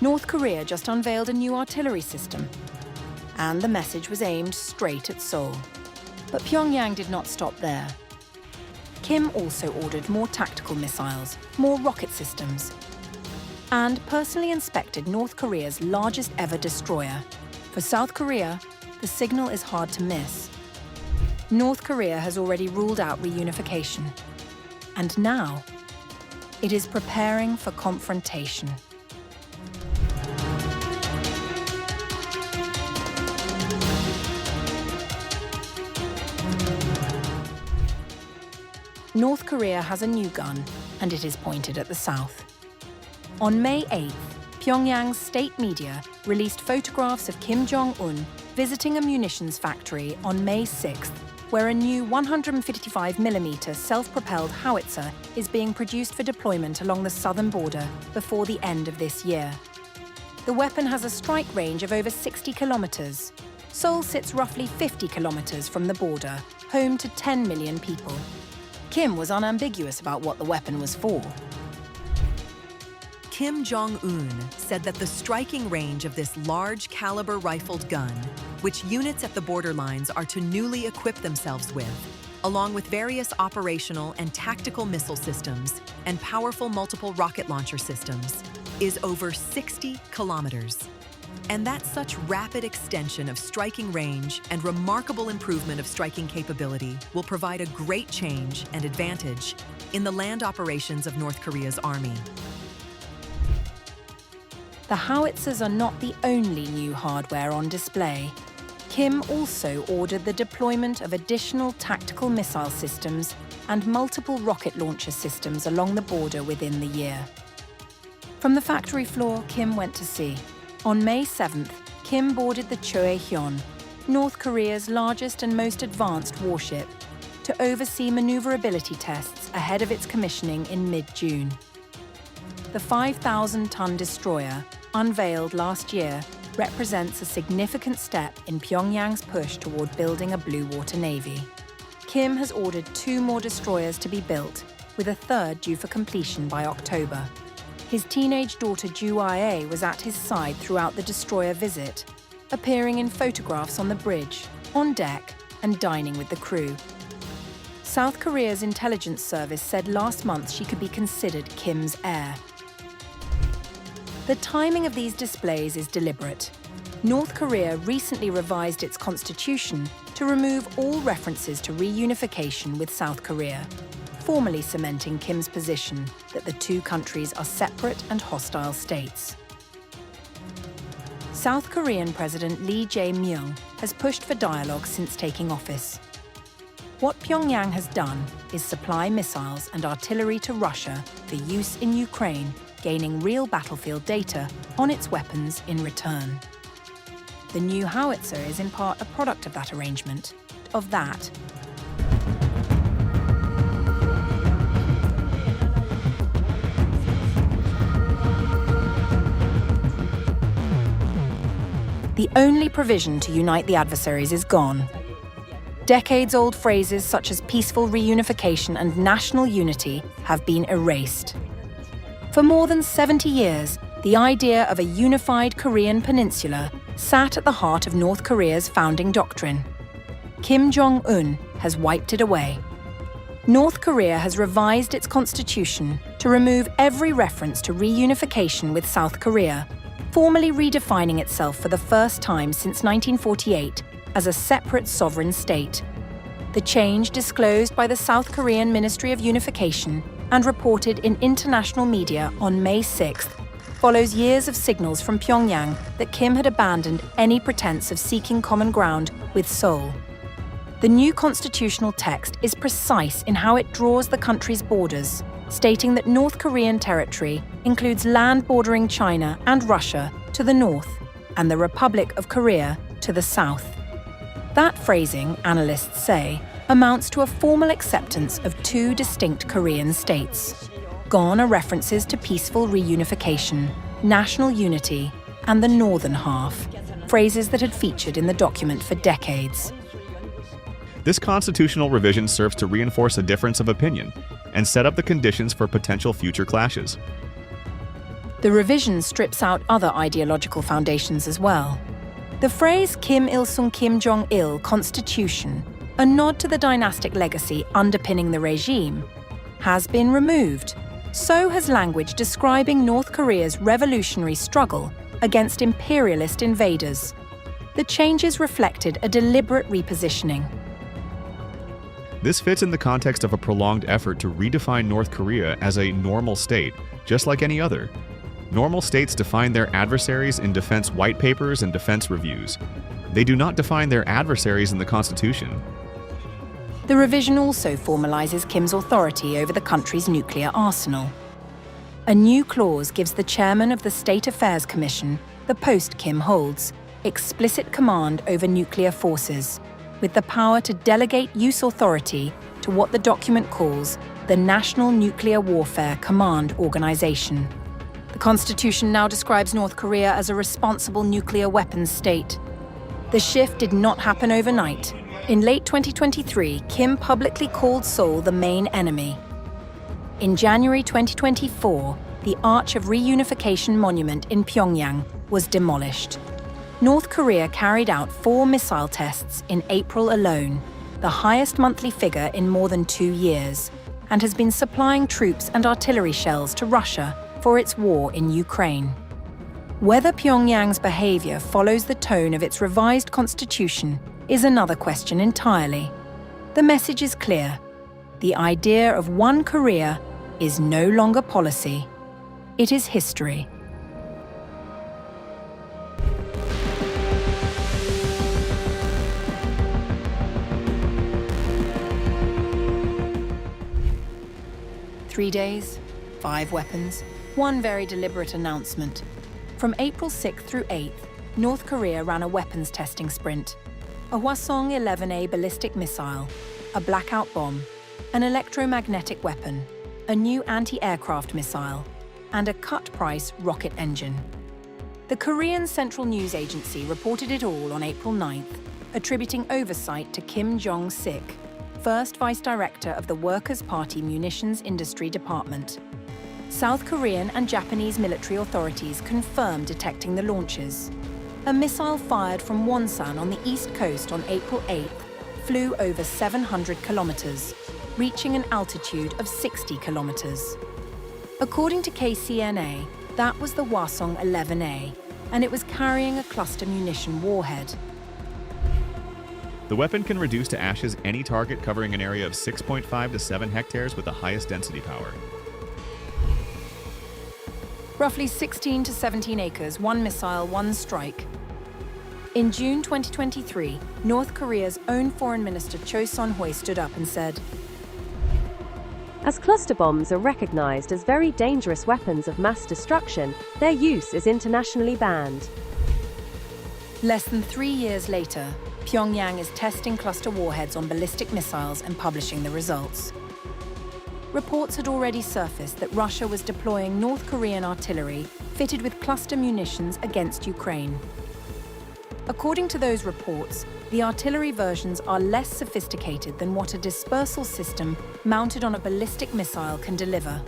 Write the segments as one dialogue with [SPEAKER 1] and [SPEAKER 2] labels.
[SPEAKER 1] North Korea just unveiled a new artillery system, and the message was aimed straight at Seoul. But Pyongyang did not stop there. Kim also ordered more tactical missiles, more rocket systems, and personally inspected North Korea's largest ever destroyer. For South Korea, the signal is hard to miss. North Korea has already ruled out reunification, and now it is preparing for confrontation. North Korea has a new gun, and it is pointed at the south. On May 8th, Pyongyang's state media released photographs of Kim Jong Un visiting a munitions factory on May 6th, where a new 155mm self-propelled howitzer is being produced for deployment along the southern border before the end of this year. The weapon has a strike range of over 60 kilometres. Seoul sits roughly 50 kilometres from the border, home to 10 million people. Kim was unambiguous about what the weapon was for.
[SPEAKER 2] Kim Jong Un said that the striking range of this large-caliber rifled gun, which units at the borderlines are to newly equip themselves with, along with various operational and tactical missile systems and powerful multiple rocket launcher systems, is over 60 kilometers. And that such rapid extension of striking range and remarkable improvement of striking capability will provide a great change and advantage in the land operations of North Korea's army.
[SPEAKER 1] The howitzers are not the only new hardware on display. Kim also ordered the deployment of additional tactical missile systems and multiple rocket launcher systems along the border within the year. From the factory floor, Kim went to see. On May 7th, Kim boarded the Choe Hyon, North Korea's largest and most advanced warship, to oversee maneuverability tests ahead of its commissioning in mid-June. The 5,000-ton destroyer, unveiled last year, represents a significant step in Pyongyang's push toward building a blue water navy. Kim has ordered 2 more destroyers to be built, with a third due for completion by October. His teenage daughter Ju Ae was at his side throughout the destroyer visit, appearing in photographs on the bridge, on deck, and dining with the crew. South Korea's intelligence service said last month she could be considered Kim's heir. The timing of these displays is deliberate. North Korea recently revised its constitution to remove all references to reunification with South Korea, formally cementing Kim's position that the two countries are separate and hostile states. South Korean President Lee Jae-myung has pushed for dialogue since taking office. What Pyongyang has done is supply missiles and artillery to Russia for use in Ukraine, gaining real battlefield data on its weapons in return. The new howitzer is in part a product of that arrangement, The only provision to unite the adversaries is gone. Decades-old phrases such as peaceful reunification and national unity have been erased. For more than 70 years, the idea of a unified Korean Peninsula sat at the heart of North Korea's founding doctrine. Kim Jong Un has wiped it away. North Korea has revised its constitution to remove every reference to reunification with South Korea, formally redefining itself for the first time since 1948 as a separate sovereign state. The change, disclosed by the South Korean Ministry of Unification and reported in international media on May 6th, follows years of signals from Pyongyang that Kim had abandoned any pretense of seeking common ground with Seoul. The new constitutional text is precise in how it draws the country's borders, stating that North Korean territory includes land bordering China and Russia to the north and the Republic of Korea to the south. That phrasing, analysts say, amounts to a formal acceptance of 2 distinct Korean states. Gone are references to peaceful reunification, national unity, and the northern half, phrases that had featured in the document for decades.
[SPEAKER 3] This constitutional revision serves to reinforce a difference of opinion and set up the conditions for potential future clashes.
[SPEAKER 1] The revision strips out other ideological foundations as well. The phrase Kim Il-sung Kim Jong-il Constitution, a nod to the dynastic legacy underpinning the regime, has been removed. So has language describing North Korea's revolutionary struggle against imperialist invaders. The changes reflected a deliberate repositioning.
[SPEAKER 3] This fits in the context of a prolonged effort to redefine North Korea as a normal state, just like any other. Normal states define their adversaries in defense white papers and defense reviews. They do not define their adversaries in the Constitution.
[SPEAKER 1] The revision also formalizes Kim's authority over the country's nuclear arsenal. A new clause gives the chairman of the State Affairs Commission, the post Kim holds, explicit command over nuclear forces, with the power to delegate use authority to what the document calls the National Nuclear Warfare Command Organization. The Constitution now describes North Korea as a responsible nuclear weapons state. The shift did not happen overnight. In late 2023, Kim publicly called Seoul the main enemy. In January 2024, the Arch of Reunification monument in Pyongyang was demolished. North Korea carried out 4 missile tests in April alone, the highest monthly figure in more than 2 years, and has been supplying troops and artillery shells to Russia for its war in Ukraine. Whether Pyongyang's behavior follows the tone of its revised constitution is another question entirely. The message is clear. The idea of one Korea is no longer policy. It is history. Three days, 5 weapons, one very deliberate announcement. From April 6th through 8th, North Korea ran a weapons testing sprint. A Hwasong-11A ballistic missile, a blackout bomb, an electromagnetic weapon, a new anti-aircraft missile, and a cut-price rocket engine. The Korean Central News Agency reported it all on April 9th, attributing oversight to Kim Jong-sik, first Vice Director of the Workers' Party Munitions Industry Department. South Korean and Japanese military authorities confirmed detecting the launches. A missile fired from Wonsan on the east coast on April 8th flew over 700 kilometres, reaching an altitude of 60 kilometres. According to KCNA, that was the Hwasong-11A, and it was carrying a cluster munition warhead.
[SPEAKER 3] The weapon can reduce to ashes any target covering an area of 6.5 to 7 hectares with the highest density power.
[SPEAKER 1] Roughly 16 to 17 acres, 1 missile, 1 strike. In June 2023, North Korea's own Foreign Minister Choe Hyon stood up and said,
[SPEAKER 4] "As cluster bombs are recognized as very dangerous weapons of mass destruction, their use is internationally banned."
[SPEAKER 1] Less than 3 years later, Pyongyang is testing cluster warheads on ballistic missiles and publishing the results. Reports had already surfaced that Russia was deploying North Korean artillery fitted with cluster munitions against Ukraine. According to those reports, the artillery versions are less sophisticated than what a dispersal system mounted on a ballistic missile can deliver.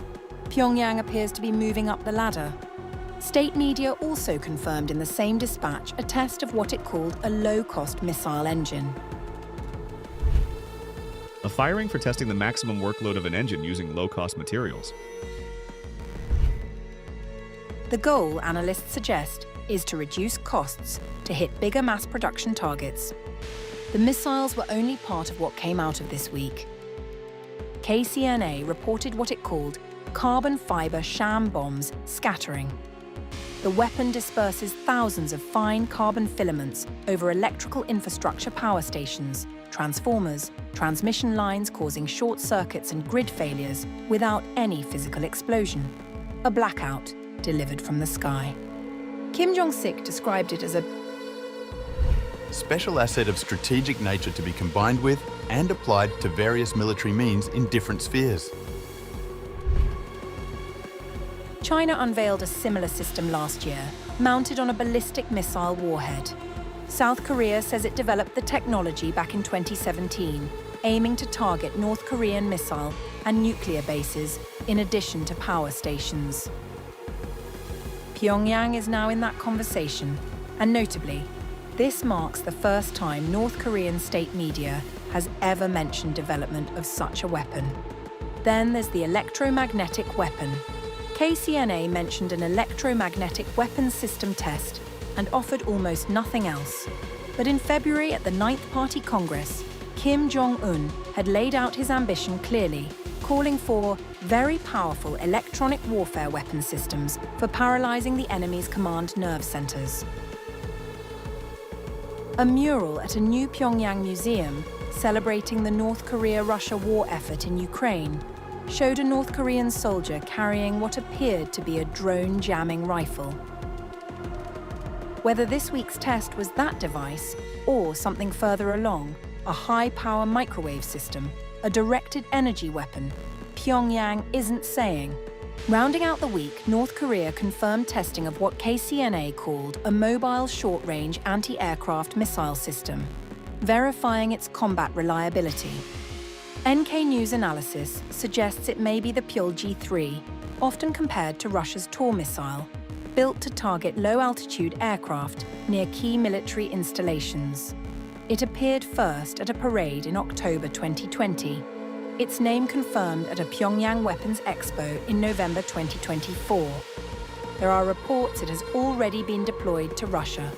[SPEAKER 1] Pyongyang appears to be moving up the ladder. State media also confirmed in the same dispatch a test of what it called a low-cost missile engine.
[SPEAKER 3] A firing for testing the maximum workload of an engine using low-cost materials.
[SPEAKER 1] The goal, analysts suggest, is to reduce costs to hit bigger mass production targets. The missiles were only part of what came out of this week. KCNA reported what it called carbon fiber sham bombs scattering. The weapon disperses thousands of fine carbon filaments over electrical infrastructure power stations, transformers, transmission lines causing short circuits and grid failures without any physical explosion. A blackout delivered from the sky. Kim Jong-sik described it as a
[SPEAKER 5] special asset of strategic nature to be combined with and applied to various military means in different spheres.
[SPEAKER 1] China unveiled a similar system last year, mounted on a ballistic missile warhead. South Korea says it developed the technology back in 2017, aiming to target North Korean missile and nuclear bases in addition to power stations. Pyongyang is now in that conversation, and notably, this marks the first time North Korean state media has ever mentioned development of such a weapon. Then there's the electromagnetic weapon. KCNA mentioned an electromagnetic weapons system test and offered almost nothing else. But in February at the 9th Party Congress, Jong Un had laid out his ambition clearly, calling for very powerful electronic warfare weapon systems for paralyzing the enemy's command nerve centers. A mural at a new Pyongyang museum celebrating the North Korea-Russia war effort in Ukraine showed a North Korean soldier carrying what appeared to be a drone jamming rifle. Whether this week's test was that device or something further along, a high-power microwave system, a directed energy weapon, Pyongyang isn't saying. Rounding out the week, North Korea confirmed testing of what KCNA called a mobile short-range anti-aircraft missile system, verifying its combat reliability. NK News analysis suggests it may be the Pyolji-3, often compared to Russia's Tor missile, built to target low-altitude aircraft near key military installations. It appeared first at a parade in October 2020. Its name confirmed at a Pyongyang Weapons Expo in November 2024. There are reports it has already been deployed to Russia.